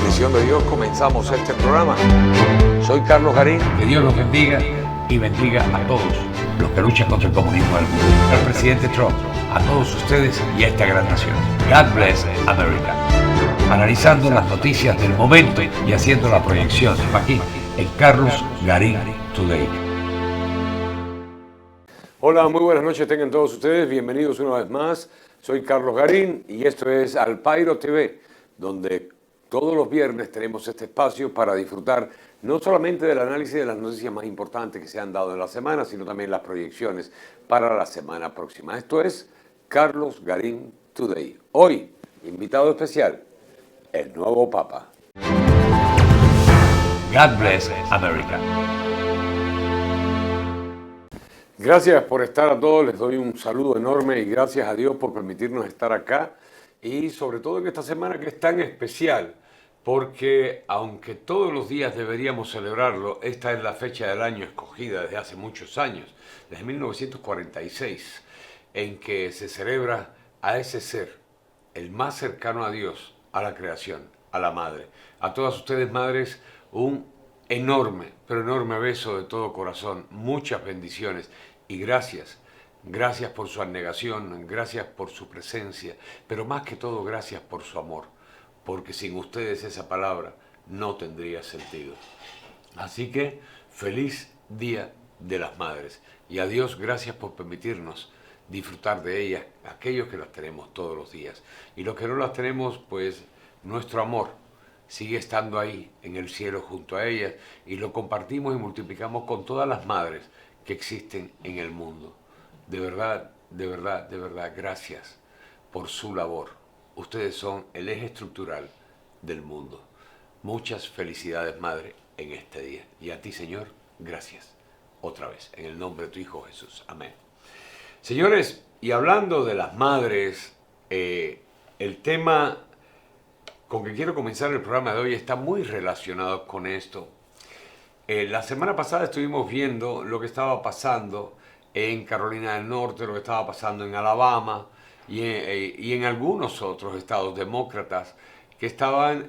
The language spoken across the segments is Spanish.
bendición de Dios, comenzamos este programa. Soy Carlos Garín. Que Dios los bendiga y bendiga a todos los que luchan contra el comunismo del mundo. Al presidente Trump, a todos ustedes y a esta gran nación. God bless America. Analizando las noticias del momento y haciendo la proyección aquí en Carlos Garín Today. Hola, muy buenas noches tengan todos ustedes. Bienvenidos una vez más. Soy Carlos Garín y esto es Al Pairo TV, donde todos los viernes tenemos este espacio para disfrutar no solamente del análisis de las noticias más importantes que se han dado en la semana, sino también las proyecciones para la semana próxima. Esto es Carlos Garín Today. Hoy, invitado especial, el nuevo Papa. God bless America. Gracias por estar a todos, les doy un saludo enorme y gracias a Dios por permitirnos estar acá y sobre todo en esta semana que es tan especial, porque aunque todos los días deberíamos celebrarlo, esta es la fecha del año escogida desde hace muchos años, desde 1946, en que se celebra a ese ser, el más cercano a Dios, a la creación, a la madre. A todas ustedes madres, un enorme, pero enorme beso de todo corazón, muchas bendiciones y gracias. Gracias por su abnegación, gracias por su presencia, pero más que todo gracias por su amor, porque sin ustedes esa palabra no tendría sentido. Así que feliz Día de las Madres y a Dios gracias por permitirnos disfrutar de ellas, aquellos que las tenemos todos los días. Y los que no las tenemos, pues nuestro amor sigue estando ahí en el cielo junto a ellas y lo compartimos y multiplicamos con todas las madres que existen en el mundo. De verdad, de verdad, de verdad, gracias por su labor. Ustedes son el eje estructural del mundo. Muchas felicidades, Madre, en este día. Y a ti, Señor, gracias. Otra vez, en el nombre de tu Hijo Jesús. Amén. Señores, y hablando de las madres, el tema con que quiero comenzar el programa de hoy está muy relacionado con esto. La semana pasada estuvimos viendo lo que estaba pasando en Carolina del Norte, lo que estaba pasando en Alabama y en algunos otros estados demócratas que estaban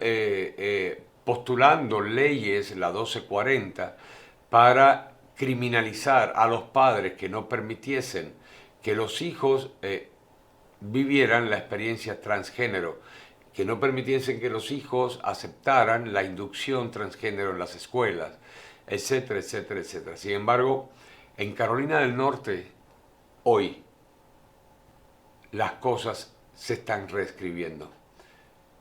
postulando leyes, la 1240, para criminalizar a los padres que no permitiesen que los hijos vivieran la experiencia transgénero, que no permitiesen que los hijos aceptaran la inducción transgénero en las escuelas, etcétera, etcétera, etcétera. Sin embargo, en Carolina del Norte, hoy, las cosas se están reescribiendo.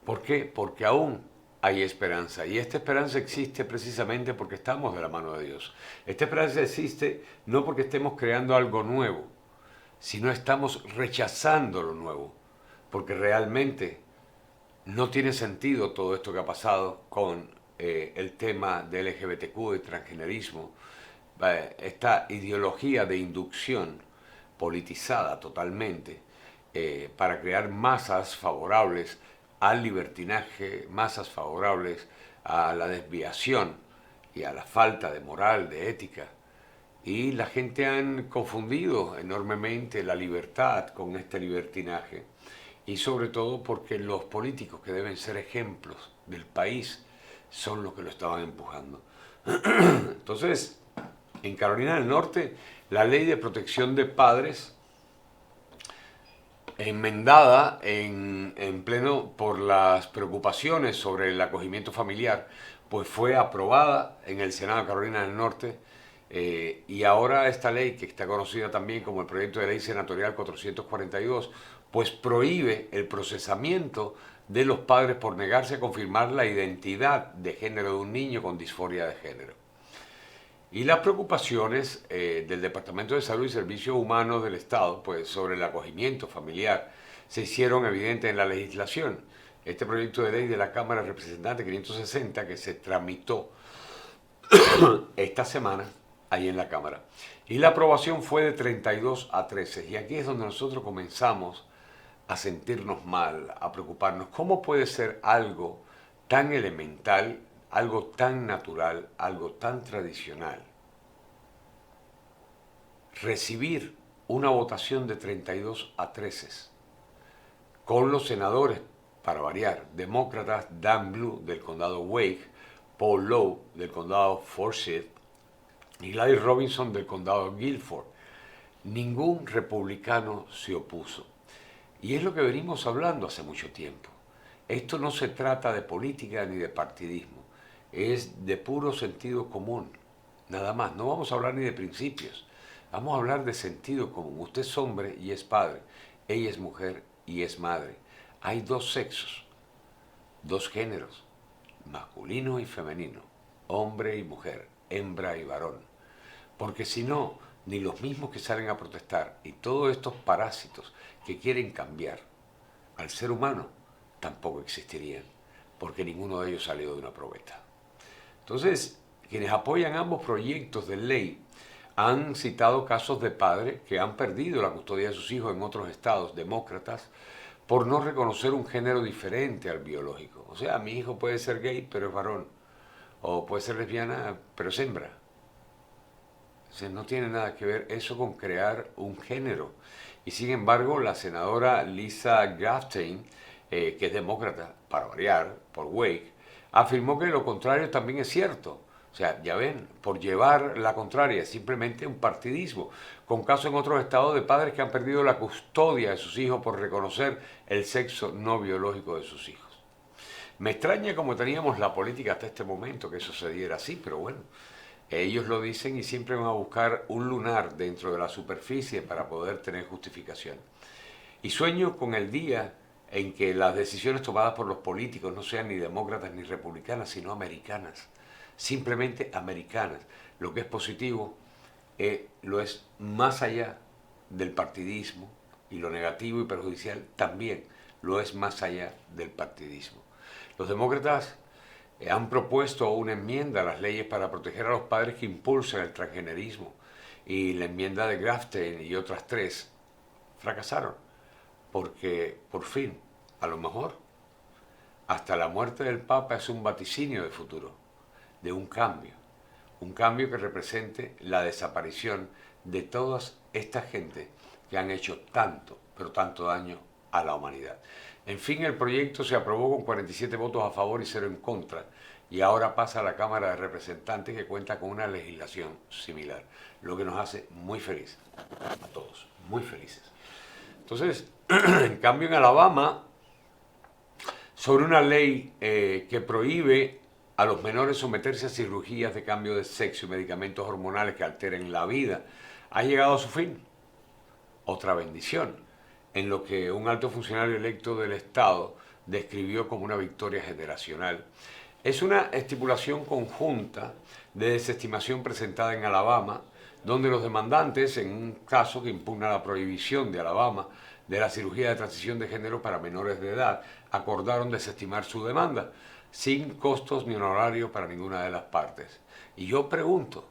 ¿Por qué? Porque aún hay esperanza. Y esta esperanza existe precisamente porque estamos de la mano de Dios. Esta esperanza existe no porque estemos creando algo nuevo, sino estamos rechazando lo nuevo. Porque realmente no tiene sentido todo esto que ha pasado con el tema del LGBTQ y transgenerismo, esta ideología de inducción politizada totalmente para crear masas favorables al libertinaje, masas favorables a la desviación y a la falta de moral, de ética. Y la gente han confundido enormemente la libertad con este libertinaje. Y sobre todo porque los políticos que deben ser ejemplos del país son los que lo estaban empujando. Entonces, en Carolina del Norte, la ley de protección de padres, enmendada en pleno por las preocupaciones sobre el acogimiento familiar, pues fue aprobada en el Senado de Carolina del Norte. Y ahora esta ley, que está conocida también como el proyecto de ley senatorial 442, pues prohíbe el procesamiento de los padres por negarse a confirmar la identidad de género de un niño con disforia de género. Y las preocupaciones del Departamento de Salud y Servicios Humanos del Estado, pues sobre el acogimiento familiar, se hicieron evidentes en la legislación. Este proyecto de ley de la Cámara de Representantes 560, que se tramitó esta semana ahí en la Cámara. Y la aprobación fue de 32 a 13. Y aquí es donde nosotros comenzamos a sentirnos mal, a preocuparnos. ¿Cómo puede ser algo tan elemental, algo tan natural, algo tan tradicional, recibir una votación de 32 a 13 con los senadores para variar, demócratas Dan Blue del condado Wake, Paul Lowe del condado Forsyth y Gladys Robinson del condado Guilford. Ningún republicano se opuso. Y es lo que venimos hablando hace mucho tiempo. Esto no se trata de política ni de partidismo, es de puro sentido común, nada más. No vamos a hablar ni de principios, vamos a hablar de sentido común. Usted es hombre y es padre, ella es mujer y es madre. Hay dos sexos, dos géneros, masculino y femenino, hombre y mujer, hembra y varón. Porque si no, ni los mismos que salen a protestar y todos estos parásitos que quieren cambiar al ser humano tampoco existirían, porque ninguno de ellos salió de una probeta. Entonces, quienes apoyan ambos proyectos de ley han citado casos de padres que han perdido la custodia de sus hijos en otros estados demócratas por no reconocer un género diferente al biológico. O sea, mi hijo puede ser gay, pero es varón, o puede ser lesbiana, pero es hembra. Entonces, no tiene nada que ver eso con crear un género. Y sin embargo, la senadora Lisa Gaftein, que es demócrata, para variar, por Wake, afirmó que lo contrario también es cierto. O sea, ya ven, por llevar la contraria es simplemente un partidismo, con casos en otros estados de padres que han perdido la custodia de sus hijos por reconocer el sexo no biológico de sus hijos. Me extraña como teníamos la política hasta este momento que sucediera así, pero bueno, ellos lo dicen y siempre van a buscar un lunar dentro de la superficie para poder tener justificación. Y sueño con el día en que las decisiones tomadas por los políticos no sean ni demócratas ni republicanas, sino americanas, simplemente americanas. Lo que es positivo lo es más allá del partidismo, y lo negativo y perjudicial también lo es más allá del partidismo. Los demócratas han propuesto una enmienda a las leyes para proteger a los padres que impulsan el transgenerismo, y la enmienda de Grafton y otras tres fracasaron, porque por fin, a lo mejor, hasta la muerte del Papa es un vaticinio de futuro, de un cambio que represente la desaparición de todas esta gente que han hecho tanto, pero tanto daño a la humanidad. En fin, el proyecto se aprobó con 47 votos a favor y 0 en contra, y ahora pasa a la Cámara de Representantes, que cuenta con una legislación similar, lo que nos hace muy felices, a todos, muy felices. Entonces, en cambio en Alabama, sobre una ley que prohíbe a los menores someterse a cirugías de cambio de sexo y medicamentos hormonales que alteren la vida, ha llegado a su fin. Otra bendición, en lo que un alto funcionario electo del Estado describió como una victoria generacional. Es una estipulación conjunta de desestimación presentada en Alabama, donde los demandantes, en un caso que impugna la prohibición de Alabama de la cirugía de transición de género para menores de edad, acordaron desestimar su demanda, sin costos ni honorario para ninguna de las partes. Y yo pregunto,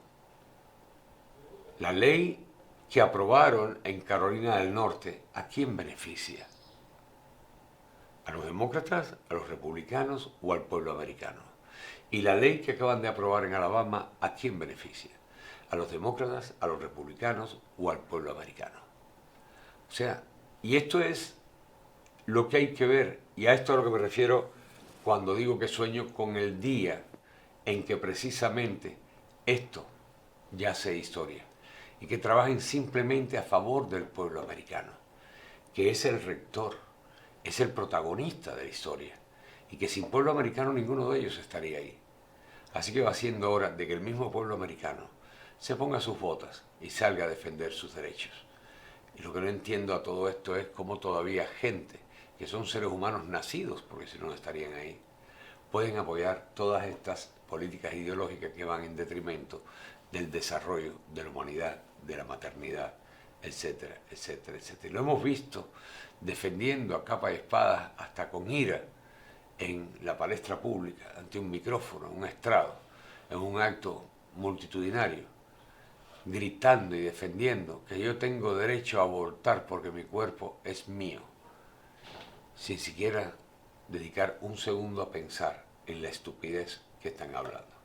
la ley que aprobaron en Carolina del Norte, ¿a quién beneficia? ¿A los demócratas, a los republicanos o al pueblo americano? Y la ley que acaban de aprobar en Alabama, ¿a quién beneficia? ¿A los demócratas, a los republicanos o al pueblo americano? O sea, y esto es lo que hay que ver, y a esto es a lo que me refiero cuando digo que sueño con el día en que precisamente esto ya sea historia, y que trabajen simplemente a favor del pueblo americano, que es el rector, es el protagonista de la historia, y que sin pueblo americano ninguno de ellos estaría ahí. Así que va siendo hora de que el mismo pueblo americano se ponga sus botas y salga a defender sus derechos. Y lo que no entiendo a todo esto es cómo todavía gente, que son seres humanos nacidos, porque si no, no estarían ahí, pueden apoyar todas estas políticas ideológicas que van en detrimento del desarrollo de la humanidad, de la maternidad, etcétera, etcétera, etcétera. Y lo hemos visto defendiendo a capa y espada, hasta con ira, en la palestra pública, ante un micrófono, un estrado, en un acto multitudinario, gritando y defendiendo que yo tengo derecho a abortar porque mi cuerpo es mío, sin siquiera dedicar un segundo a pensar en la estupidez que están hablando.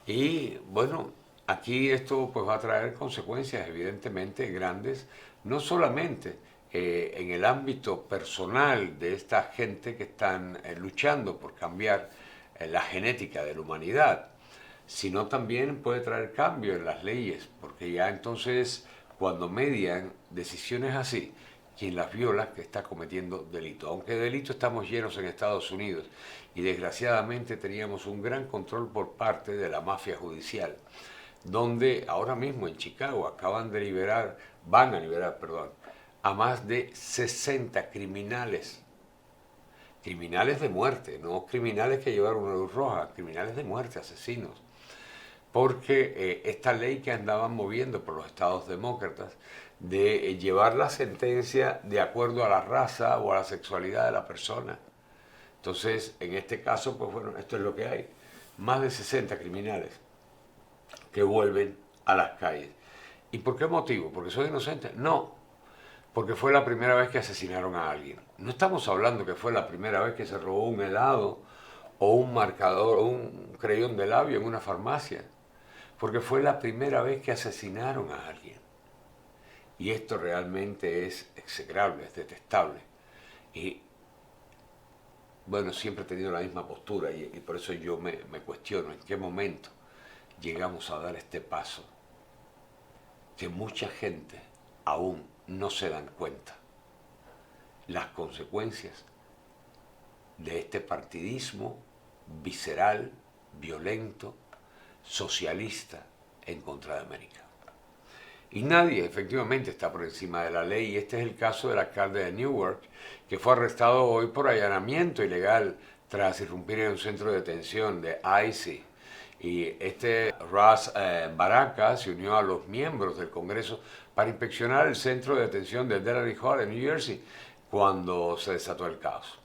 Y bueno, aquí esto pues va a traer consecuencias evidentemente grandes, no solamente en el ámbito personal de esta gente que están luchando por cambiar la genética de la humanidad, sino también puede traer cambio en las leyes, porque ya entonces cuando median decisiones así, quien las viola que está cometiendo delito. Aunque de delito estamos llenos en Estados Unidos y desgraciadamente teníamos un gran control por parte de la mafia judicial, donde ahora mismo en Chicago van a liberar, perdón, a más de 60 criminales. Criminales de muerte, no criminales que llevaron una luz roja, criminales de muerte, asesinos. Porque esta ley que andaban moviendo por los estados demócratas de llevar la sentencia de acuerdo a la raza o a la sexualidad de la persona. Entonces, en este caso, pues bueno, esto es lo que hay. Más de 60 criminales que vuelven a las calles. ¿Y por qué motivo? ¿Porque son inocentes? No, porque fue la primera vez que asesinaron a alguien. No estamos hablando que fue la primera vez que se robó un helado o un marcador o un creyón de labio en una farmacia, porque fue la primera vez que asesinaron a alguien. Y esto realmente es execrable, es detestable. Y bueno, siempre he tenido la misma postura y por eso yo me cuestiono en qué momento llegamos a dar este paso, que mucha gente aún no se dan cuenta las consecuencias de este partidismo visceral, violento, socialista en contra de América. Y nadie efectivamente está por encima de la ley, y este es el caso del alcalde de Newark, que fue arrestado hoy por allanamiento ilegal tras irrumpir en un centro de detención de ICE. Y Ras Baraka se unió a los miembros del Congreso para inspeccionar el centro de detención de Delray Hall en New Jersey cuando se desató el caos.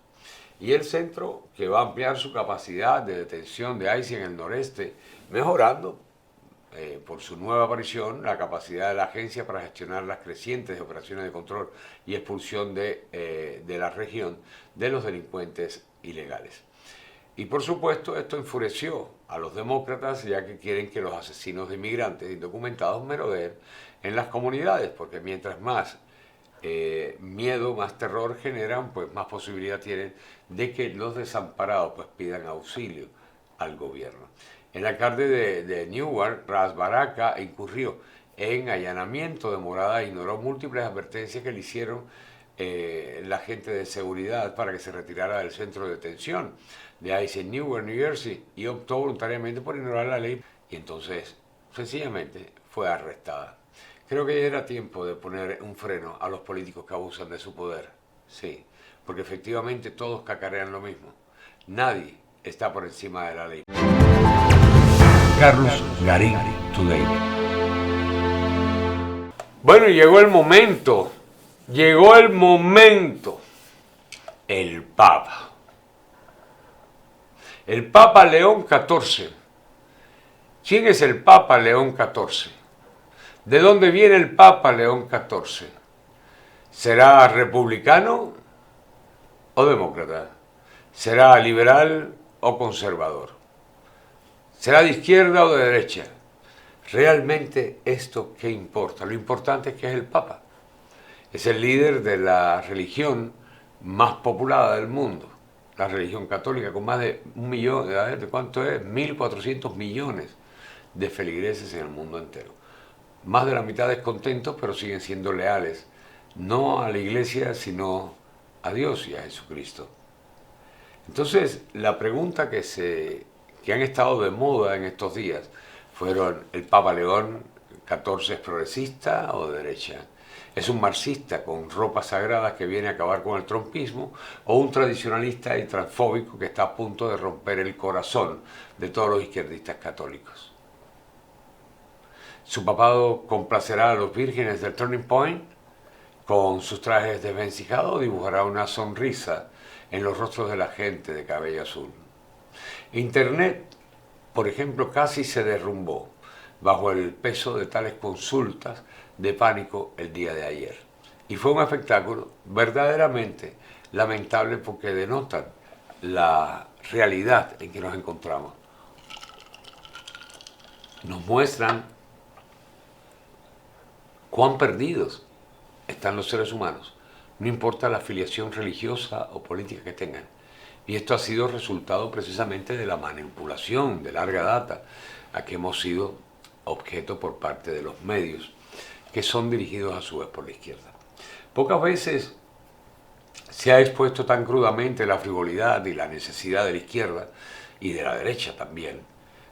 Y el centro, que va a ampliar su capacidad de detención de ICE en el noreste, mejorando por su nueva aparición la capacidad de la agencia para gestionar las crecientes operaciones de control y expulsión de la región de los delincuentes ilegales. Y por supuesto esto enfureció a los demócratas, ya que quieren que los asesinos de inmigrantes indocumentados merodeen en las comunidades, porque mientras más miedo, más terror generan, pues más posibilidad tienen de que los desamparados pues pidan auxilio al gobierno. El alcalde de Newark, Ras Baraka, incurrió en allanamiento de morada e ignoró múltiples advertencias que le hicieron la gente de seguridad para que se retirara del centro de detención de ICE en Newark, New Jersey, y optó voluntariamente por ignorar la ley y entonces sencillamente fue arrestada. Creo que ya era tiempo de poner un freno a los políticos que abusan de su poder. Sí, porque efectivamente todos cacarean lo mismo. Nadie está por encima de la ley. Carlos Garín Today. Bueno, llegó el momento. El Papa. El Papa León XIV. ¿Quién es el Papa León XIV? ¿De dónde viene el Papa León XIV? ¿Será republicano o demócrata? ¿Será liberal o conservador? ¿Será de izquierda o de derecha? ¿Realmente esto qué importa? Lo importante es que es el Papa. Es el líder de la religión más poblada del mundo, la religión católica, con más de 1 millón, ¿de cuánto es? 1.400 millones de feligreses en el mundo entero. Más de la mitad descontentos, pero siguen siendo leales, no a la Iglesia, sino a Dios y a Jesucristo. Entonces, la pregunta que han estado de moda en estos días fueron: ¿el Papa León XIV es progresista o de derecha? ¿Es un marxista con ropas sagradas que viene a acabar con el trumpismo? ¿O un tradicionalista y transfóbico que está a punto de romper el corazón de todos los izquierdistas católicos? ¿Su papado complacerá a los vírgenes del Turning Point con sus trajes desvencijados o dibujará una sonrisa en los rostros de la gente de cabello azul? Internet, por ejemplo, casi se derrumbó bajo el peso de tales consultas de pánico el día de ayer. Y fue un espectáculo verdaderamente lamentable porque denotan la realidad en que nos encontramos. Nos muestran cuán perdidos están los seres humanos no importa la afiliación religiosa o política que tengan. Y esto ha sido resultado precisamente de la manipulación de larga data a que hemos sido objeto por parte de los medios, que son dirigidos a su vez por la izquierda. Pocas veces se ha expuesto tan crudamente la frivolidad y la necesidad de la izquierda y de la derecha también,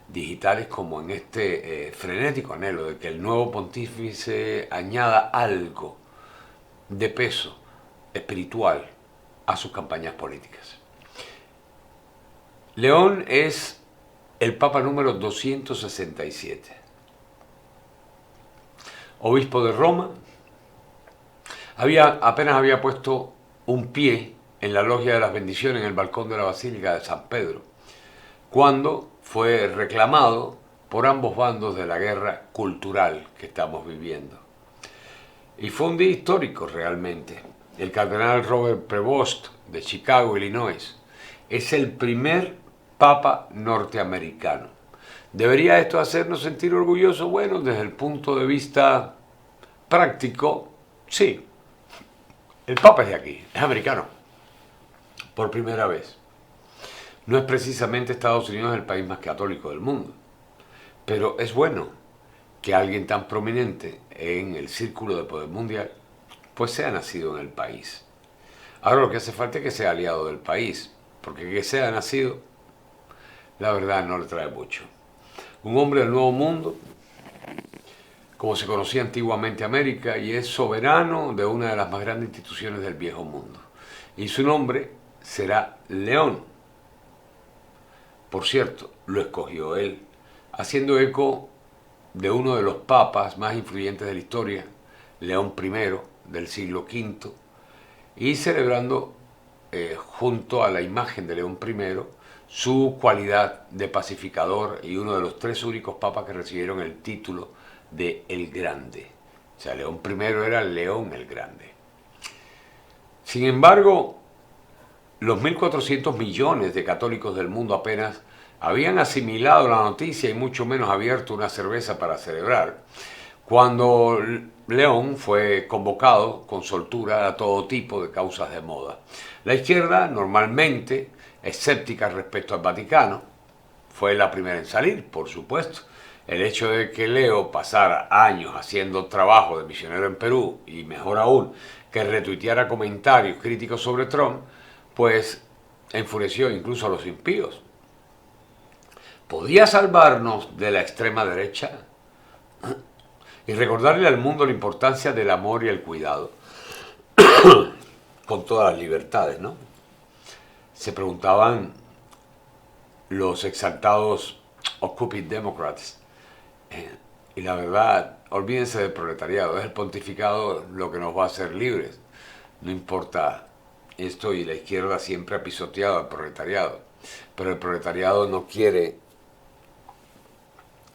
digitales, como en este frenético anhelo de que el nuevo pontífice añada algo de peso espiritual a sus campañas políticas. León es el Papa número 267, obispo de Roma. Apenas había puesto un pie en la logia de las bendiciones en el balcón de la Basílica de San Pedro, cuando fue reclamado por ambos bandos de la guerra cultural que estamos viviendo. Y fue un día histórico realmente. El cardenal Robert Prevost de Chicago, Illinois, es el primer papa norteamericano. ¿Debería esto hacernos sentir orgullosos? Bueno, desde el punto de vista práctico, sí. El papa es de aquí, es americano, por primera vez. No es precisamente Estados Unidos el país más católico del mundo, pero es bueno que alguien tan prominente en el círculo de poder mundial pues sea nacido en el país. Ahora lo que hace falta es que sea aliado del país, porque que sea nacido, la verdad no le trae mucho. Un hombre del Nuevo Mundo, como se conocía antiguamente América, y es soberano de una de las más grandes instituciones del Viejo Mundo. Y su nombre será León. Por cierto, lo escogió él, haciendo eco de uno de los papas más influyentes de la historia, León I, del siglo V, y celebrando junto a la imagen de León I su cualidad de pacificador y uno de los 3 únicos papas que recibieron el título de El Grande. O sea, León I era León el Grande. Sin embargo, los 1.400 millones de católicos del mundo apenas habían asimilado la noticia y mucho menos abierto una cerveza para celebrar, cuando León fue convocado con soltura a todo tipo de causas de moda. La izquierda, normalmente escéptica respecto al Vaticano, fue la primera en salir, por supuesto. El hecho de que Leo pasara años haciendo trabajo de misionero en Perú, y mejor aún, que retuiteara comentarios críticos sobre Trump, pues enfureció incluso a los impíos. ¿Podía salvarnos de la extrema derecha? Y recordarle al mundo la importancia del amor y el cuidado, con todas las libertades, ¿no? Se preguntaban los exaltados Occupy Democrats. Y la verdad, olvídense del proletariado, es el pontificado lo que nos va a hacer libres. No importa esto, y la izquierda siempre ha pisoteado al proletariado, pero el proletariado no quiere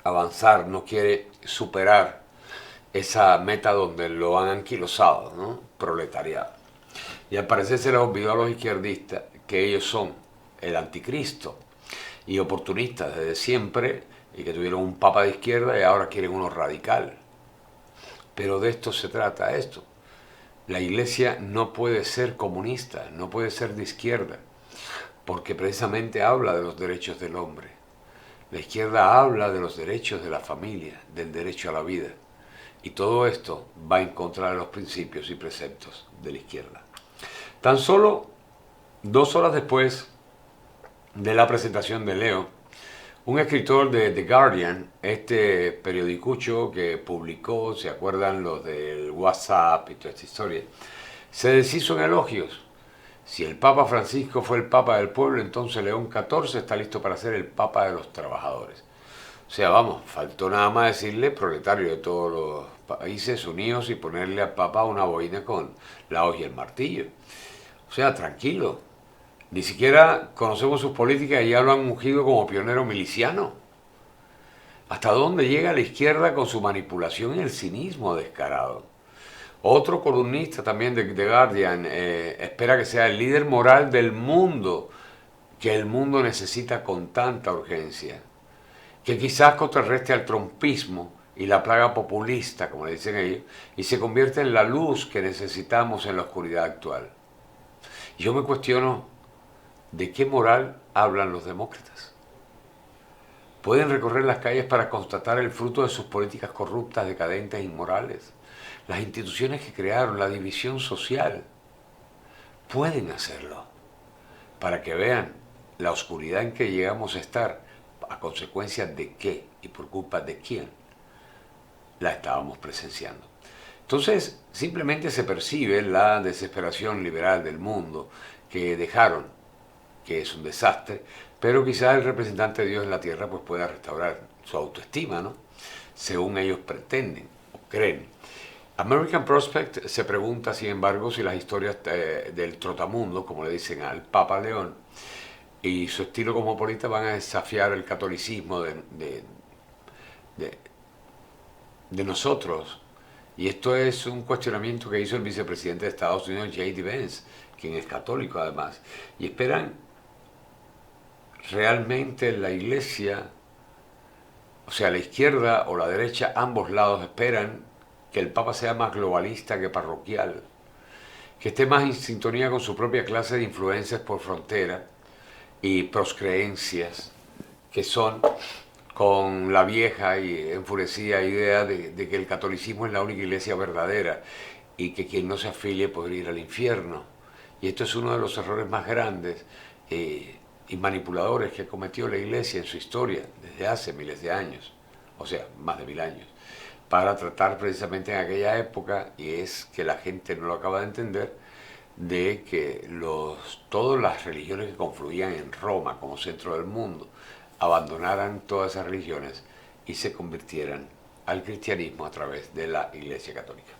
avanzar, no quiere superar esa meta donde lo han anquilosado, ¿no? Proletariado. Y al parecer se les olvidó a los izquierdistas que ellos son el anticristo y oportunistas desde siempre, y que tuvieron un papa de izquierda y ahora quieren uno radical. Pero de esto se trata esto. La iglesia no puede ser comunista, no puede ser de izquierda, porque precisamente habla de los derechos del hombre. La izquierda habla de los derechos de la familia, del derecho a la vida. Y todo esto va en contra de los principios y preceptos de la izquierda. Tan solo 2 horas después de la presentación de Leo, un escritor de The Guardian, este periodicucho que publicó, ¿se acuerdan los del WhatsApp y toda esta historia?, se deshizo en elogios. Si el Papa Francisco fue el Papa del pueblo, entonces León XIV está listo para ser el Papa de los trabajadores. O sea, vamos, faltó nada más decirle proletario de todos los países unidos y ponerle al Papa una boina con la hoz y el martillo. O sea, tranquilo. Ni siquiera conocemos sus políticas y ya lo han ungido como pionero miliciano. ¿Hasta dónde llega la izquierda con su manipulación y el cinismo descarado? Otro columnista también de The Guardian espera que sea el líder moral del mundo, que el mundo necesita con tanta urgencia, que quizás contrarreste al trumpismo y la plaga populista, como le dicen ellos, y se convierte en la luz que necesitamos en la oscuridad actual. Y yo me cuestiono, ¿de qué moral hablan los demócratas? Pueden recorrer las calles para constatar el fruto de sus políticas corruptas, decadentes e inmorales. Las instituciones que crearon, la división social, pueden hacerlo para que vean la oscuridad en que llegamos a estar, a consecuencia de qué y por culpa de quién la estábamos presenciando. Entonces, simplemente se percibe la desesperación liberal del mundo que dejaron, que es un desastre, pero quizás el representante de Dios en la tierra pues pueda restaurar su autoestima, ¿no? Según ellos pretenden o creen. American Prospect se pregunta, sin embargo, si las historias del trotamundo, como le dicen al Papa León, y su estilo cosmopolita van a desafiar el catolicismo de nosotros. Y esto es un cuestionamiento que hizo el vicepresidente de Estados Unidos, J.D. Vance, quien es católico además. Y esperan realmente la iglesia, o sea, la izquierda o la derecha, ambos lados esperan que el Papa sea más globalista que parroquial, que esté más en sintonía con su propia clase de influencias por frontera y proscreencias, que son con la vieja y enfurecida idea de que el catolicismo es la única iglesia verdadera y que quien no se afilie podría ir al infierno. Y esto es uno de los errores más grandes y manipuladores que cometió la iglesia en su historia desde hace miles de años, o sea, más de 1000 años, para tratar precisamente en aquella época, y es que la gente no lo acaba de entender, de que todas las religiones que confluían en Roma como centro del mundo abandonaran todas esas religiones y se convirtieran al cristianismo a través de la Iglesia Católica.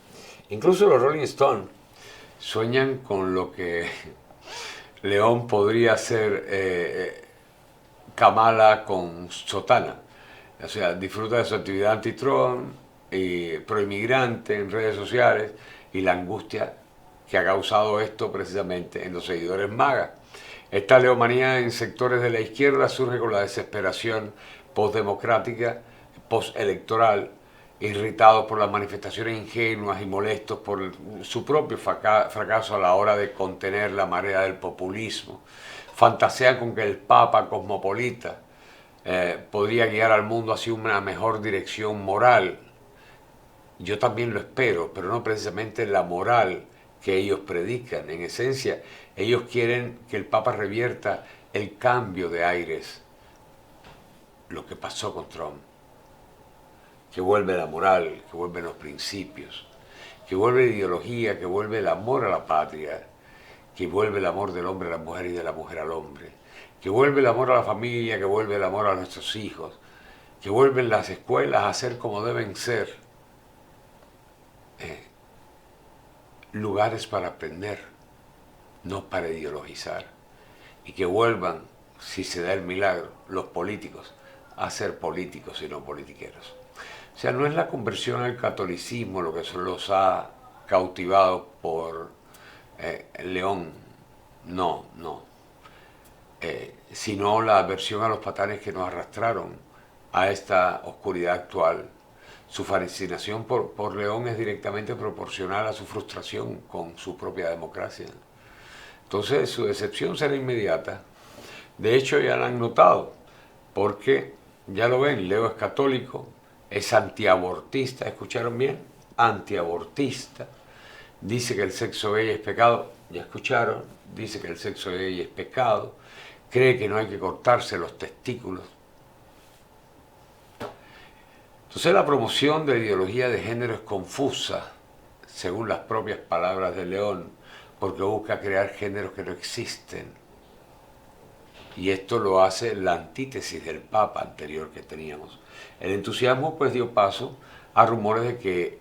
Incluso los Rolling Stones sueñan con lo que León podría ser Kamala con sotana. O sea, disfruta de su actividad anti-Trump y pro-inmigrante en redes sociales y la angustia que ha causado esto precisamente en los seguidores MAGA. Esta leomanía en sectores de la izquierda surge con la desesperación postdemocrática, postelectoral, irritados por las manifestaciones ingenuas y molestos por su propio fracaso a la hora de contener la marea del populismo. Fantasean con que el Papa cosmopolita podría guiar al mundo hacia una mejor dirección moral. Yo también lo espero, pero no precisamente la moral que ellos predican. En esencia, ellos quieren que el Papa revierta el cambio de aires, lo que pasó con Trump, que vuelve la moral, que vuelven los principios, que vuelve la ideología, que vuelve el amor a la patria, que vuelve el amor del hombre a la mujer y de la mujer al hombre, que vuelve el amor a la familia, que vuelve el amor a nuestros hijos, que vuelven las escuelas a ser como deben ser, lugares para aprender, no para ideologizar, y que vuelvan, si se da el milagro, los políticos a ser políticos y no politiqueros. O sea, no es la conversión al catolicismo lo que los ha cautivado por León, no, sino la aversión a los patanes que nos arrastraron a esta oscuridad actual. Su fascinación por León es directamente proporcional a su frustración con su propia democracia. Entonces su decepción será inmediata. De hecho ya la han notado, porque ya lo ven, Leo es católico, es antiabortista, ¿escucharon bien? Antiabortista, dice que el sexo gay es pecado, ya escucharon, dice que el sexo gay es pecado, cree que no hay que cortarse los testículos. Entonces la promoción de la ideología de género es confusa, según las propias palabras de León, porque busca crear géneros que no existen. Y esto lo hace la antítesis del Papa anterior que teníamos. El entusiasmo pues dio paso a rumores de que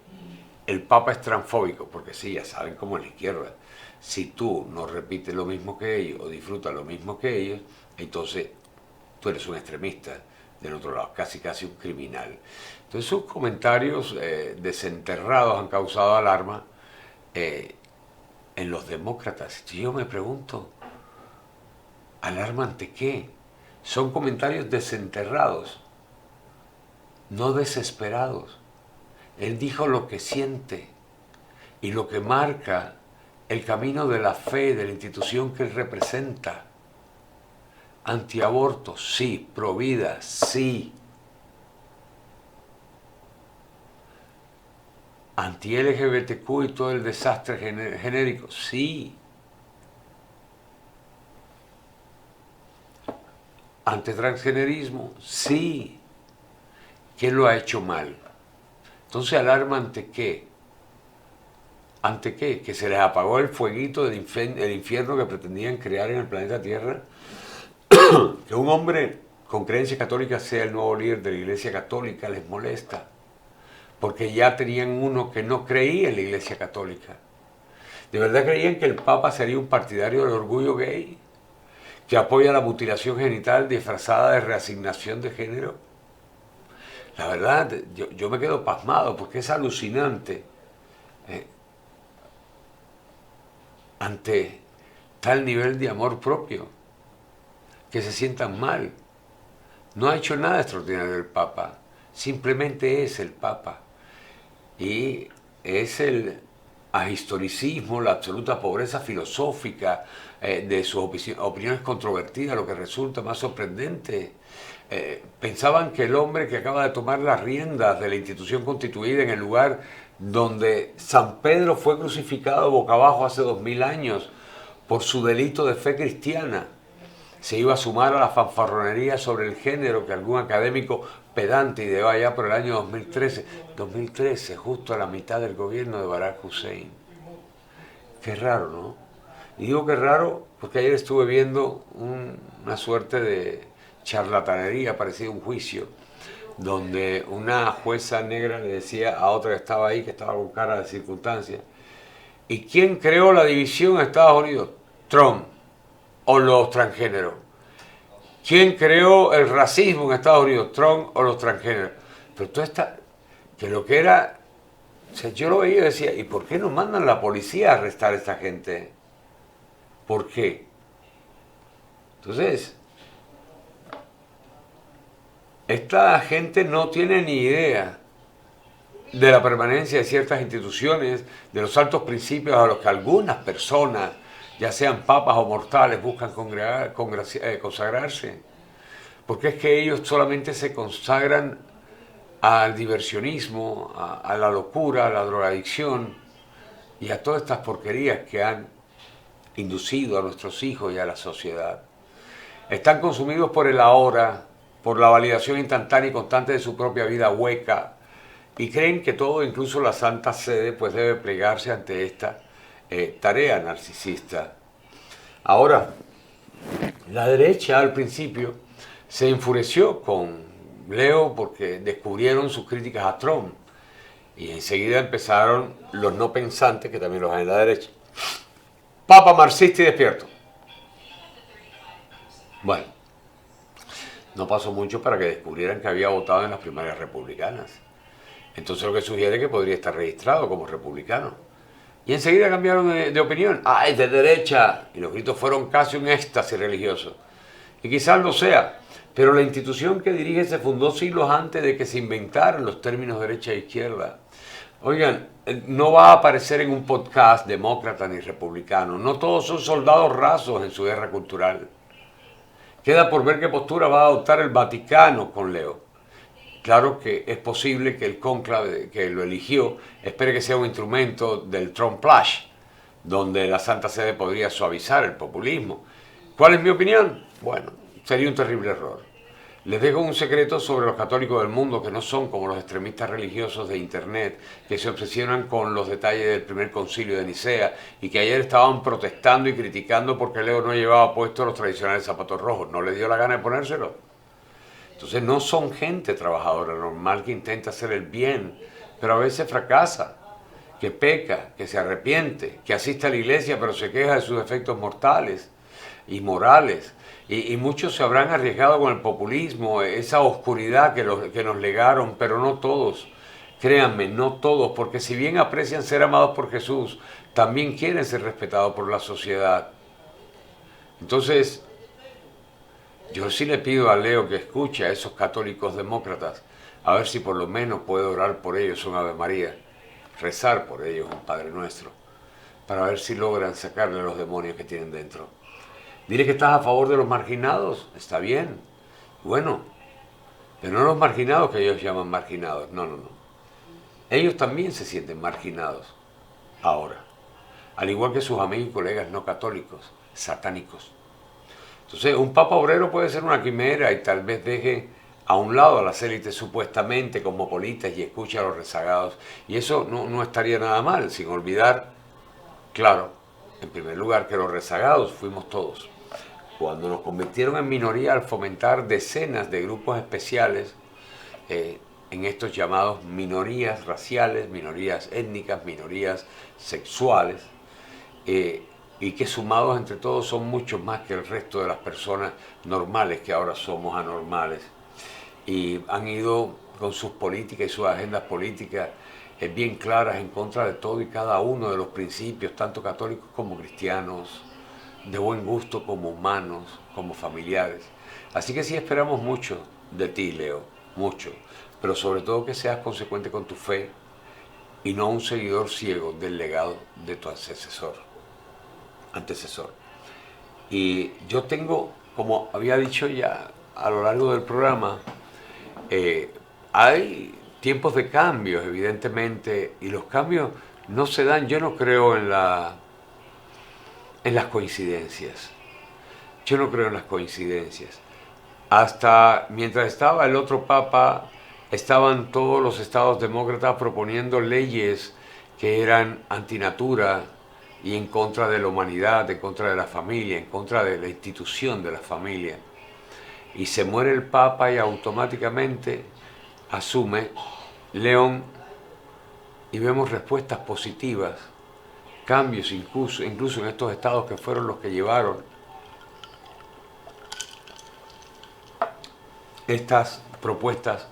el Papa es transfóbico, porque sí, ya saben cómo es la izquierda. Si tú no repites lo mismo que ellos o disfrutas lo mismo que ellos, entonces tú eres un extremista. Del otro lado, casi un criminal. Entonces sus comentarios desenterrados han causado alarma en los demócratas. Y yo me pregunto, ¿alarma ante qué? Son comentarios desenterrados, no desesperados. Él dijo lo que siente y lo que marca el camino de la fe, de la institución que él representa. Antiaborto, sí. Provida, sí. Anti-LGBTQ y todo el desastre genérico, sí. Antitransgenerismo, sí. ¿Quién lo ha hecho mal? Entonces, ¿alarma ante qué? ¿Ante qué? Que se les apagó el fueguito del infierno que pretendían crear en el planeta Tierra. Que un hombre con creencia católica sea el nuevo líder de la Iglesia Católica les molesta. Porque ya tenían uno que no creía en la Iglesia Católica. ¿De verdad creían que el Papa sería un partidario del orgullo gay? ¿Que apoya la mutilación genital disfrazada de reasignación de género? La verdad, yo me quedo pasmado porque es alucinante ante tal nivel de amor propio, que se sientan mal. No ha hecho nada extraordinario el Papa, simplemente es el Papa. Y es el ahistoricismo, la absoluta pobreza filosófica de sus opiniones controvertidas, lo que resulta más sorprendente. Pensaban que el hombre que acaba de tomar las riendas de la institución constituida en el lugar donde San Pedro fue crucificado boca abajo hace 2000 años por su delito de fe cristiana, se iba a sumar a la fanfarronería sobre el género que algún académico pedante ideó allá por el año 2013, justo a la mitad del gobierno de Barack Hussein. Qué raro, ¿no? Y digo que raro porque ayer estuve viendo una suerte de charlatanería, parecía un juicio, donde una jueza negra le decía a otra que estaba ahí, que estaba con cara de circunstancia, ¿y quién creó la división en Estados Unidos? Trump o los transgéneros. ¿Quién creó el racismo en Estados Unidos? Trump o los transgéneros. Pero tú estás, que lo que era, o sea, yo lo veía y decía, ¿y por qué no mandan la policía a arrestar a esta gente? ¿Por qué? Entonces, esta gente no tiene ni idea de la permanencia de ciertas instituciones, de los altos principios a los que algunas personas, ya sean papas o mortales, buscan consagrarse. Porque es que ellos solamente se consagran al diversionismo, a la locura, a la drogadicción y a todas estas porquerías que han inducido a nuestros hijos y a la sociedad. Están consumidos por el ahora, por la validación instantánea y constante de su propia vida hueca, y creen que todo, incluso la Santa Sede, pues debe plegarse ante esta tarea narcisista. Ahora, la derecha al principio se enfureció con Leo porque descubrieron sus críticas a Trump, y enseguida empezaron los no pensantes, que también los hay en la derecha. Papa marxista y despierto. Bueno, no pasó mucho para que descubrieran que había votado en las primarias republicanas. Entonces lo que sugiere es que podría estar registrado como republicano. Y enseguida cambiaron de opinión. ¡Ah, es de derecha! Y los gritos fueron casi un éxtasis religioso. Y quizás lo sea, pero la institución que dirige se fundó siglos antes de que se inventaran los términos derecha e izquierda. Oigan, no va a aparecer en un podcast demócrata ni republicano. No todos son soldados rasos en su guerra cultural. Queda por ver qué postura va a adoptar el Vaticano con Leo. Claro que es posible que el cónclave que lo eligió espere que sea un instrumento del Trump-Plash, donde la Santa Sede podría suavizar el populismo. ¿Cuál es mi opinión? Bueno, sería un terrible error. Les dejo un secreto sobre los católicos del mundo, que no son como los extremistas religiosos de Internet, que se obsesionan con los detalles del primer concilio de Nicea y que ayer estaban protestando y criticando porque Leo no llevaba puestos los tradicionales zapatos rojos. ¿No le dio la gana de ponérselos? Entonces no son gente trabajadora normal que intenta hacer el bien, pero a veces fracasa, que peca, que se arrepiente, que asiste a la iglesia pero se queja de sus defectos mortales y morales. Y muchos se habrán arriesgado con el populismo, esa oscuridad que nos legaron, pero no todos. Créanme, no todos, porque si bien aprecian ser amados por Jesús, también quieren ser respetados por la sociedad. Entonces, yo sí le pido a Leo que escuche a esos católicos demócratas, a ver si por lo menos puedo orar por ellos un Ave María, rezar por ellos un Padre Nuestro, para ver si logran sacarle los demonios que tienen dentro. Dile que estás a favor de los marginados, está bien, bueno, pero no los marginados que ellos llaman marginados, no, no, no. Ellos también se sienten marginados ahora, al igual que sus amigos y colegas no católicos, satánicos. Entonces, un papa obrero puede ser una quimera y tal vez deje a un lado a las élites supuestamente cosmopolitas y escuche a los rezagados. Y eso no estaría nada mal, sin olvidar, claro, en primer lugar, que los rezagados fuimos todos. Cuando nos convirtieron en minoría al fomentar decenas de grupos especiales en estos llamados minorías raciales, minorías étnicas, minorías sexuales, y que sumados entre todos son muchos más que el resto de las personas normales que ahora somos anormales. Y han ido con sus políticas y sus agendas políticas bien claras en contra de todo y cada uno de los principios, tanto católicos como cristianos, de buen gusto como humanos, como familiares. Así que sí esperamos mucho de ti, Leo, mucho, pero sobre todo que seas consecuente con tu fe y no un seguidor ciego del legado de tu antecesor. Y yo tengo, como había dicho ya a lo largo del programa, hay tiempos de cambios, evidentemente, y los cambios no se dan, yo no creo en las coincidencias. Yo no creo en las coincidencias. Hasta mientras estaba el otro papa, estaban todos los estados demócratas proponiendo leyes que eran antinatura y en contra de la humanidad, en contra de la familia, en contra de la institución de la familia. Y se muere el papa y automáticamente asume León y vemos respuestas positivas, cambios incluso en estos estados que fueron los que llevaron estas propuestas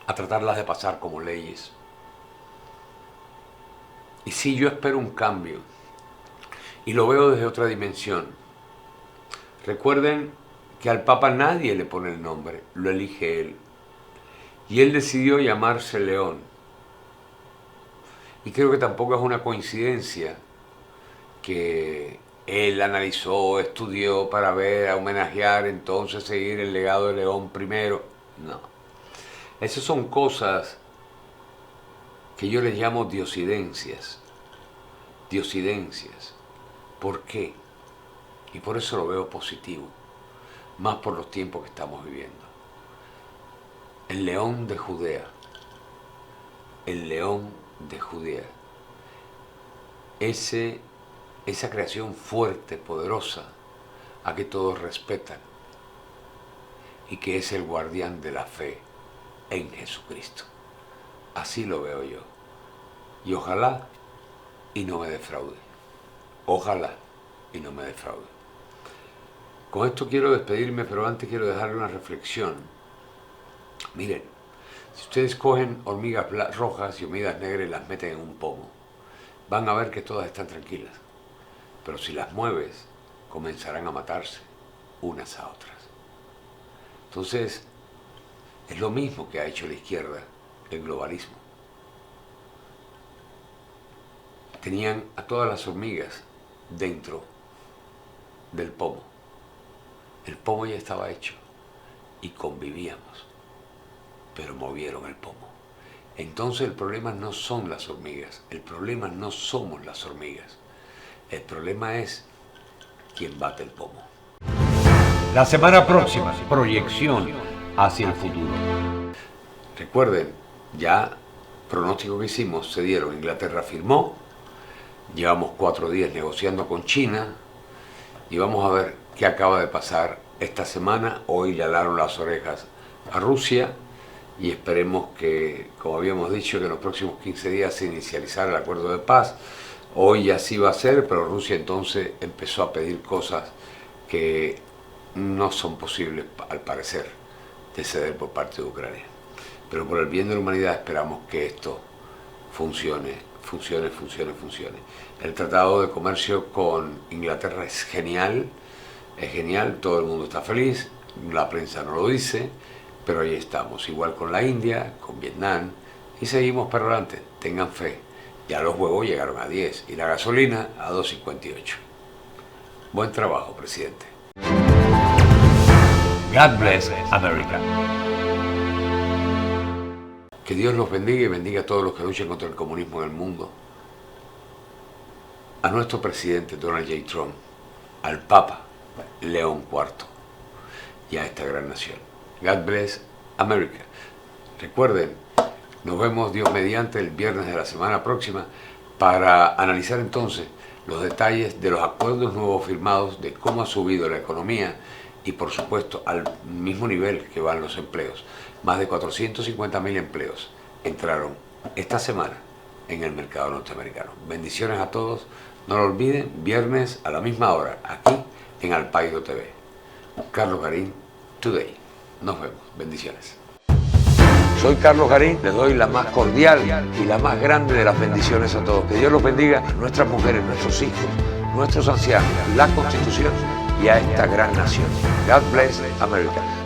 a tratarlas de pasar como leyes. Y sí, yo espero un cambio y lo veo desde otra dimensión. Recuerden que al Papa nadie le pone el nombre, lo elige él. Y él decidió llamarse León. Y creo que tampoco es una coincidencia que él analizó, estudió para ver, a homenajear, entonces seguir el legado de León primero. No. Esas son cosas que yo les llamo diosidencias. Diosidencias. ¿Por qué? Y por eso lo veo positivo, más por los tiempos que estamos viviendo. El león de Judea, el león de Judea, esa creación fuerte, poderosa, a que todos respetan y que es el guardián de la fe en Jesucristo. Así lo veo yo. Y ojalá y no me defraude. Ojalá y no me defraude. Con esto quiero despedirme, pero antes quiero dejarle una reflexión. Miren, si ustedes cogen hormigas rojas y hormigas negras y las meten en un pomo, van a ver que todas están tranquilas. Pero si las mueves, comenzarán a matarse unas a otras. Entonces, es lo mismo que ha hecho la izquierda, el globalismo. Tenían a todas las hormigas dentro del pomo. El pomo ya estaba hecho y convivíamos, pero movieron el pomo. Entonces el problema no son las hormigas, el problema no somos las hormigas, el problema es quien bate el pomo. La semana próxima, proyección hacia el futuro. Recuerden, ya pronóstico que hicimos se dieron. Inglaterra firmó, llevamos 4 días negociando con China y vamos a ver qué acaba de pasar esta semana. Hoy le alaron las orejas a Rusia y esperemos que, como habíamos dicho, que en los próximos 15 días se inicializara el acuerdo de paz. Hoy ya sí va a ser, pero Rusia entonces empezó a pedir cosas que no son posibles, al parecer, de ceder por parte de Ucrania. Pero por el bien de la humanidad esperamos que esto funcione. El tratado de comercio con Inglaterra es genial, todo el mundo está feliz, la prensa no lo dice, pero ahí estamos, igual con la India, con Vietnam, y seguimos para adelante. Tengan fe, ya los huevos llegaron a 10 y la gasolina a 2.58. Buen trabajo, presidente. God bless America. Que Dios los bendiga y bendiga a todos los que luchan contra el comunismo en el mundo. A nuestro presidente Donald J. Trump, al Papa León IV y a esta gran nación. God bless America. Recuerden, nos vemos Dios mediante el viernes de la semana próxima para analizar entonces los detalles de los acuerdos nuevos firmados, de cómo ha subido la economía y por supuesto al mismo nivel que van los empleos. Más de 450.000 empleos entraron esta semana en el mercado norteamericano. Bendiciones a todos. No lo olviden, viernes a la misma hora, aquí en Alpaido TV. Carlos Garín, Today. Nos vemos. Bendiciones. Soy Carlos Garín, les doy la más cordial y la más grande de las bendiciones a todos. Que Dios los bendiga a nuestras mujeres, nuestros hijos, nuestros ancianos, la Constitución y a esta gran nación. God bless America.